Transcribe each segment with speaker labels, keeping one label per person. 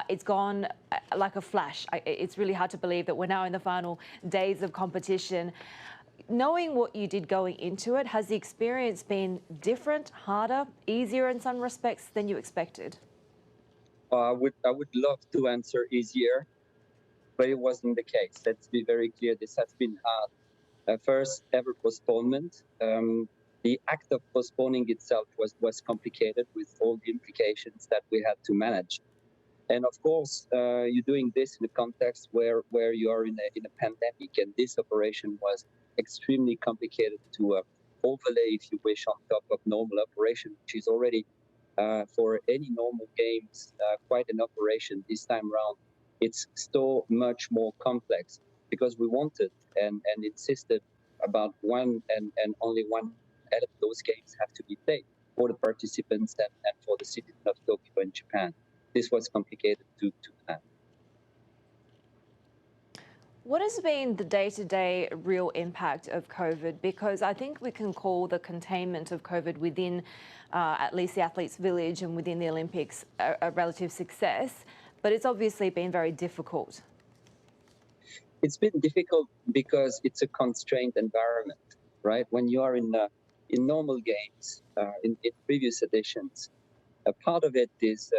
Speaker 1: It's gone like a flash. It's really hard to believe that we're now in the final days of competition. Knowing what you did going into it, has the experience been different, harder, easier in some respects than you expected?
Speaker 2: I would love to answer easier, but it wasn't the case. Let's be very clear. This has been hard. First ever postponement. The act of postponing itself was complicated with all the implications that we had to manage. And of course, you're doing this in a context where you are in a pandemic, and this operation was extremely complicated to overlay, if you wish, on top of normal operation, which is already for any normal games quite an operation. This time around, it's so much more complex because we wanted and insisted about one and only one element. Those games have to be played for the participants and for the citizens of Tokyo and Japan. This was complicated to plan.
Speaker 1: What has been the day-to-day real impact of COVID? Because I think we can call the containment of COVID within at least the athletes' village and within the Olympics a relative success, but it's obviously been very difficult.
Speaker 2: It's been difficult because it's a constrained environment, right? When you are in normal games, in previous editions, a part of it is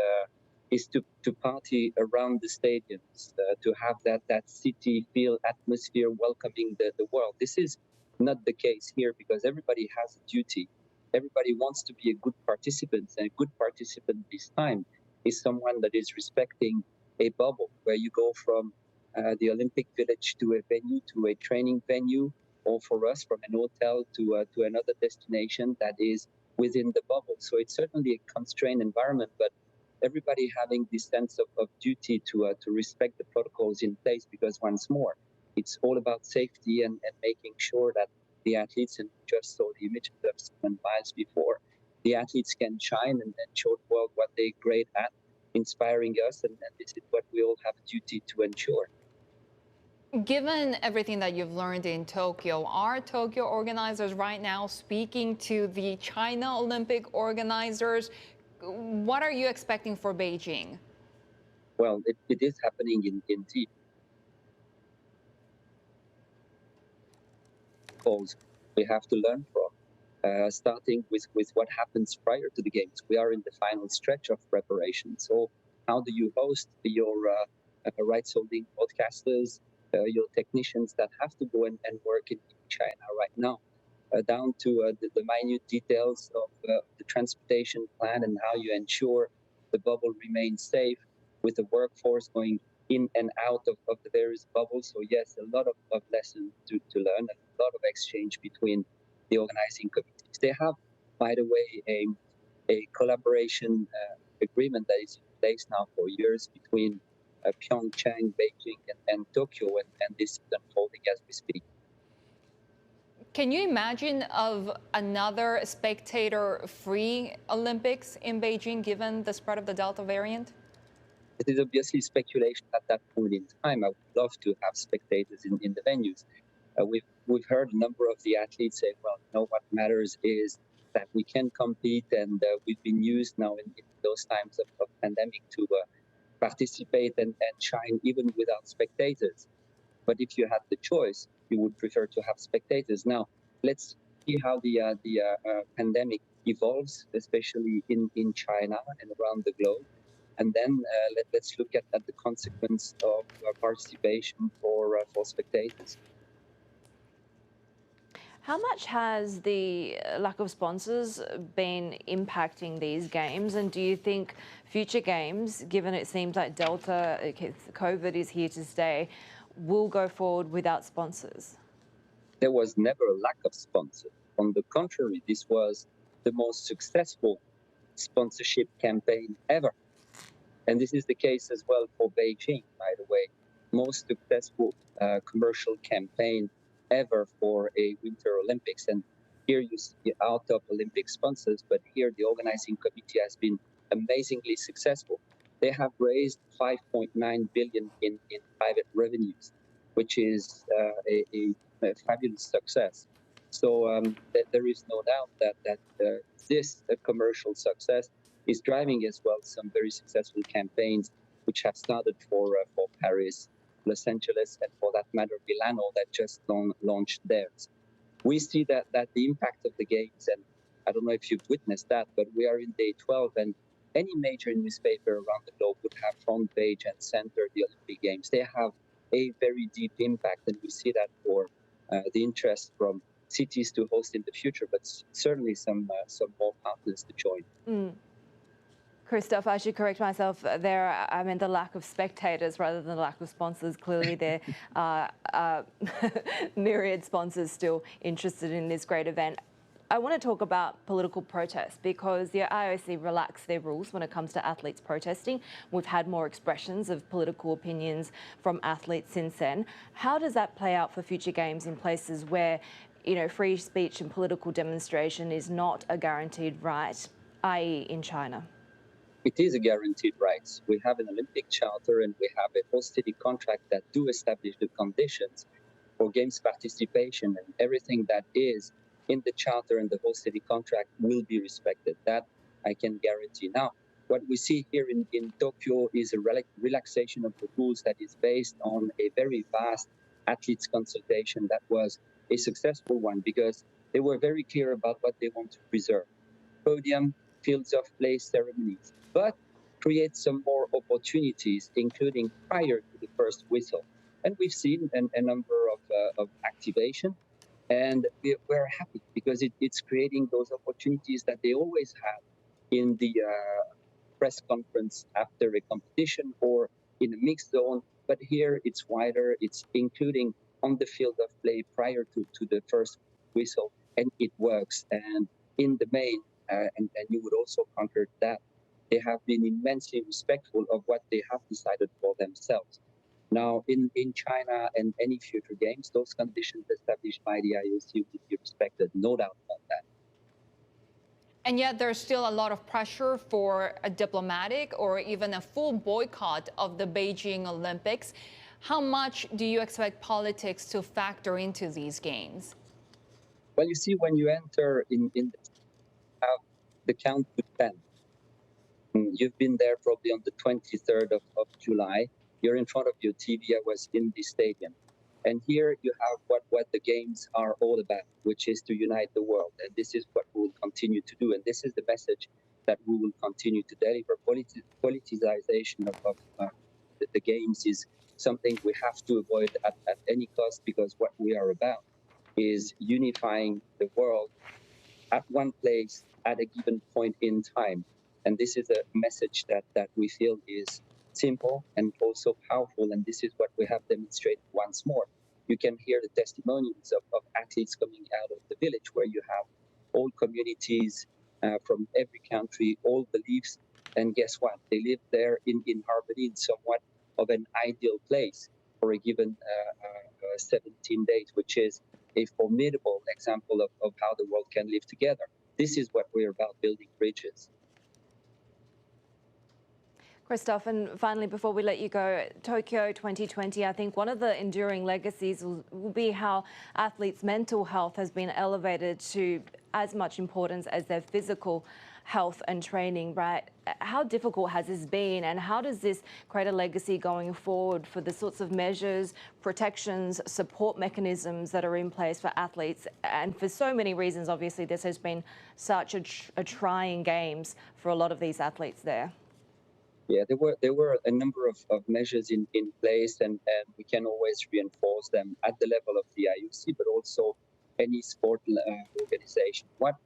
Speaker 2: to party around the stadiums, to have that city feel atmosphere welcoming the world. This is not the case here because everybody has a duty. Everybody wants to be a good participant, and a good participant this time is someone that is respecting a bubble where you go from the Olympic Village to a venue, to a training venue, or for us from an hotel to another destination that is within the bubble. So it's certainly a constrained environment, but everybody having this sense of duty to respect the protocols in place, because once more, it's all about safety and making sure that the athletes, and just saw the images of 7 miles before, the athletes can shine and show the world what they're great at, inspiring us, and this is what we all have a duty to ensure.
Speaker 3: Given everything that you've learned in Tokyo, are Tokyo organizers right now speaking to the China Olympic organizers? What are you expecting for Beijing?
Speaker 2: Well, it is happening indeed. We have to learn from, starting with what happens prior to the games. We are in the final stretch of preparation. So how do you host your rights holding broadcasters, your technicians that have to go and work in China right now, down to the minute details of the transportation plan and how you ensure the bubble remains safe with the workforce going in and out of the various bubbles. So yes, a lot of lessons to learn, and a lot of exchange between the organizing committees. They have, by the way, a collaboration agreement that is in place now for years between Pyeongchang, Beijing, and Tokyo, and this is unfolding as we speak.
Speaker 3: Can you imagine of another spectator-free Olympics in Beijing, given the spread of the Delta variant?
Speaker 2: It is obviously speculation at that point in time. I would love to have spectators in the venues. We've heard a number of the athletes say, well, what matters is that we can compete, and we've been used now in those times of pandemic to participate and shine even without spectators. But if you had the choice, you would prefer to have spectators. Now, let's see how the pandemic evolves, especially in China and around the globe. And then let's look at the consequence of participation for spectators.
Speaker 1: How much has the lack of sponsors been impacting these games? And do you think future games, given it seems like Delta, COVID is here to stay, will go forward without sponsors?
Speaker 2: There was never a lack of sponsors. On the contrary, this was the most successful sponsorship campaign ever. And this is the case as well for Beijing, by the way. Most successful commercial campaign ever for a Winter Olympics. And here you see out of Olympic sponsors, but here the organizing committee has been amazingly successful. They have raised 5.9 billion in private revenues, which is a fabulous success. So there is no doubt that this commercial success is driving as well some very successful campaigns which have started for Paris, Los Angeles, and for that matter, Milano, that just launched theirs. We see that the impact of the games, and I don't know if you've witnessed that, but we are in day 12, and any major newspaper around the globe would have front page and center the Olympic Games. They have a very deep impact, and we see that for the interest from cities to host in the future, but certainly some more partners to join.
Speaker 1: Christophe, I should correct myself there. I meant the lack of spectators rather than the lack of sponsors. Clearly, there are myriad sponsors still interested in this great event. I want to talk about political protest because the IOC relaxed their rules when it comes to athletes protesting. We've had more expressions of political opinions from athletes since then. How does that play out for future games in places where, free speech and political demonstration is not a guaranteed right, i.e. in China?
Speaker 2: It is a guaranteed right. We have an Olympic charter and we have a host city contract that do establish the conditions for games participation, and everything that is in the charter and the host city contract will be respected. That I can guarantee. Now, what we see here in Tokyo is a relaxation of the rules that is based on a very vast athletes consultation that was a successful one because they were very clear about what they want to preserve. Podium, fields of play, ceremonies, but create some more opportunities, including prior to the first whistle. And we've seen a number of activation, and we're happy because it's creating those opportunities that they always have in the press conference after a competition or in a mixed zone. But here it's wider, it's including on the field of play prior to the first whistle, and it works. And in the main, and you would also concur that, they have been immensely respectful of what they have decided for themselves. Now, in China and any future games, those conditions established by the IOC will be respected, no doubt about that.
Speaker 3: And yet there's still a lot of pressure for a diplomatic or even a full boycott of the Beijing Olympics. How much do you expect politics to factor into these games?
Speaker 2: Well, you see, when you enter in the count to 10, you've been there probably on the 23rd of July. You're in front of your TV. I was in the stadium. And here you have what the games are all about, which is to unite the world. And this is what we will continue to do. And this is the message that we will continue to deliver. Politicization of the games is something we have to avoid at any cost, because what we are about is unifying the world at one place at a given point in time. And this is a message that we feel is simple and also powerful. And this is what we have demonstrated once more. You can hear the testimonials of athletes coming out of the village, where you have all communities from every country, all beliefs. And guess what? They live there in harmony, in somewhat of an ideal place for a given 17 days, which is a formidable example of how the world can live together. This is what we're about, building bridges.
Speaker 1: Christophe, and finally, before we let you go, Tokyo 2020, I think one of the enduring legacies will be how athletes' mental health has been elevated to as much importance as their physical health and training, right? How difficult has this been, and how does this create a legacy going forward for the sorts of measures, protections, support mechanisms that are in place for athletes? And for so many reasons, obviously, this has been such a trying games for a lot of these athletes there.
Speaker 2: Yeah, there were a number of measures in place, and we can always reinforce them at the level of the IOC, but also any sport organization. What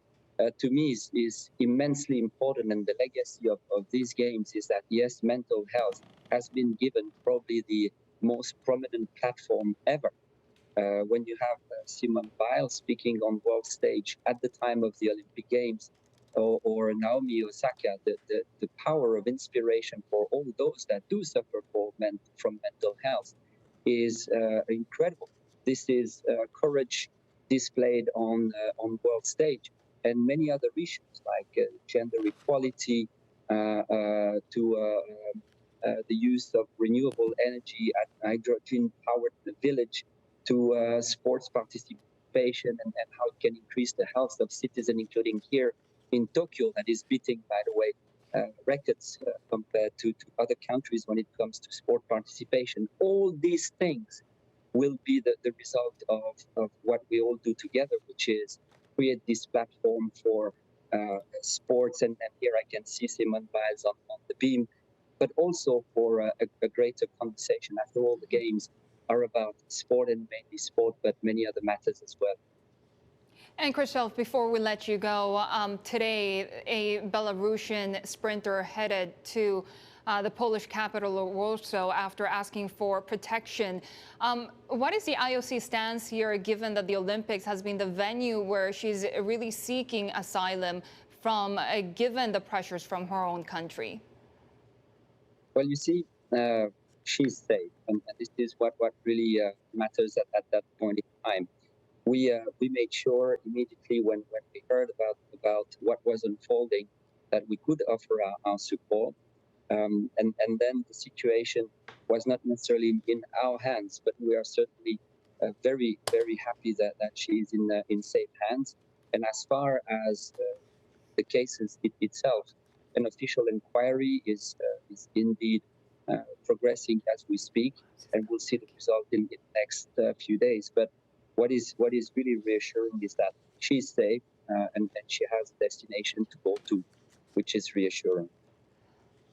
Speaker 2: to me is immensely important, and the legacy of these games is that, yes, mental health has been given probably the most prominent platform ever. When you have Simone Biles speaking on world stage at the time of the Olympic Games, or Naomi Osaka, the power of inspiration for all those that do suffer from mental health is incredible. This is courage displayed on world stage, and many other issues like gender equality, to the use of renewable energy at hydrogen-powered village, to sports participation and how it can increase the health of citizens, including here in Tokyo, that is beating, by the way, records compared to other countries when it comes to sport participation. All these things will be the result of what we all do together, which is create this platform for sports. And here I can see Simone Biles on the beam, but also for a greater conversation. After all, the games are about sport and mainly sport, but many other matters as well.
Speaker 3: And Christophe, before we let you go, today a Belarusian sprinter headed to the Polish capital Warsaw after asking for protection. What is the IOC stance here, given that the Olympics has been the venue where she's really seeking asylum from, given the pressures from her own country?
Speaker 2: Well, you see, she's safe, and this is what really matters at that point in time. We made sure immediately when we heard about what was unfolding that we could offer our support. And then the situation was not necessarily in our hands, but we are certainly very, very happy that she is in safe hands. And as far as the case itself, an official inquiry is indeed progressing as we speak, and we'll see the result in the next few days. But what is really reassuring is that she's safe and she has a destination to go to, which is reassuring.